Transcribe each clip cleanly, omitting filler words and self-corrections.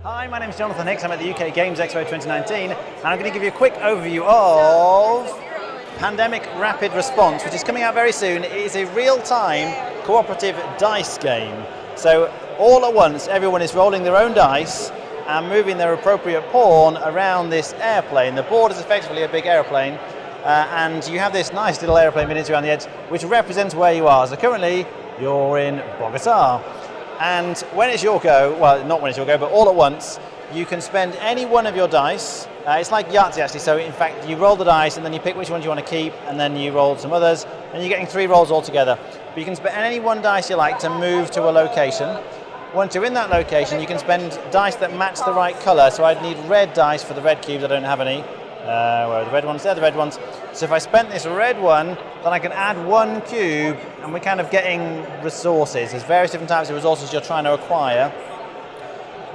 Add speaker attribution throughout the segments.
Speaker 1: Hi, my name is Jonathan Hicks. I'm at the UK Games Expo 2019, and I'm going to give you a quick overview of Pandemic Rapid Response, which is coming out very soon. It is a real-time cooperative dice game. So all at once, everyone is rolling their own dice and moving their appropriate pawn around this airplane. The board is effectively a big airplane, and you have this nice little airplane miniature around the edge, which represents where you are. So currently, you're in Bogota. And when it's your go, well, not when it's your go, but all at once, you can spend any one of your dice. It's like Yahtzee, actually. So in fact, you roll the dice and then you pick which ones you want to keep, and then you roll some others, and you're getting 3 rolls altogether. But you can spend any one dice you like to move to a location. Once you're in that location, you can spend dice that match the right colour. So I'd need red dice for the red cubes. I don't have any. Where are the red ones? They're the red ones. So if I spent this red one, then I can add 1 cube, and we're kind of getting resources. There's various different types of resources you're trying to acquire.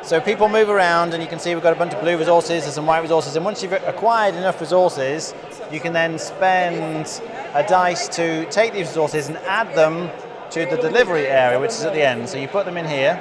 Speaker 1: So people move around, and you can see we've got a bunch of blue resources, there's some white resources, and once you've acquired enough resources, you can then spend a dice to take these resources and add them to the delivery area, which is at the end. So you put them in here,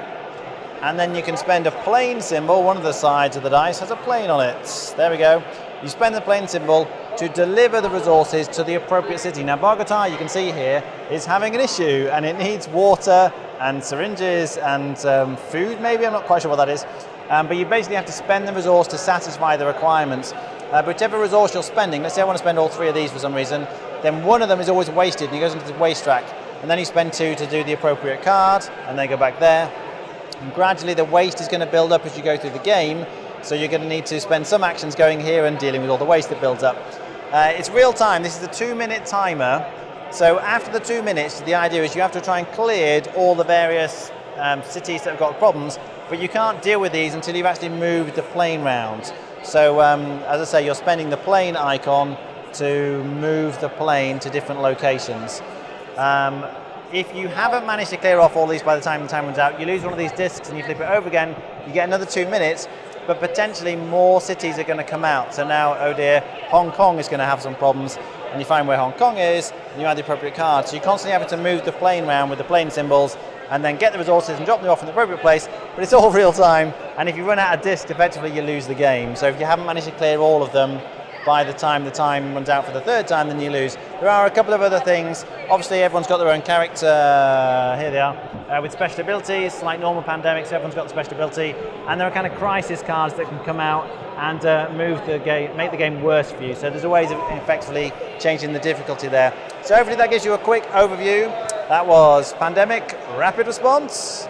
Speaker 1: and then you can spend a plane symbol. One of the sides of the dice has a plane on it. There we go. You spend the plane symbol to deliver the resources to the appropriate city. Now Bogota, you can see here, is having an issue, and it needs water and syringes and food maybe, I'm not quite sure what that is. But you basically have to spend the resource to satisfy the requirements. Whichever resource you're spending, let's say I want to spend all 3 of these for some reason, then one of them is always wasted and it goes into the waste rack. And then you spend 2 to do the appropriate card, and they go back there. And gradually the waste is going to build up as you go through the game. So you're going to need to spend some actions going here and dealing with all the waste that builds up. It's real time. This is a 2-minute timer. So after the 2 minutes, the idea is you have to try and clear all the various cities that have got problems, but you can't deal with these until you've actually moved the plane round. So as I say, you're spending the plane icon to move the plane to different locations. If you haven't managed to clear off all these by the time the time runs out, you lose one of these discs and you flip it over again, you get another 2 minutes, but potentially more cities are going to come out. So now, oh dear, Hong Kong is going to have some problems, and you find where Hong Kong is, and you add the appropriate card. So you're constantly having to move the plane around with the plane symbols, and then get the resources and drop them off in the appropriate place, but it's all real time, and if you run out of discs, effectively you lose the game. So if you haven't managed to clear all of them by the time runs out for the 3rd time, then you lose. There are a couple of other things. Obviously, everyone's got their own character. Here they are, with special abilities, like normal pandemics. Everyone's got the special ability, and there are kind of crisis cards that can come out and move the game, make the game worse for you. So there's a ways of effectively changing the difficulty there. So hopefully that gives you a quick overview. That was Pandemic Rapid Response.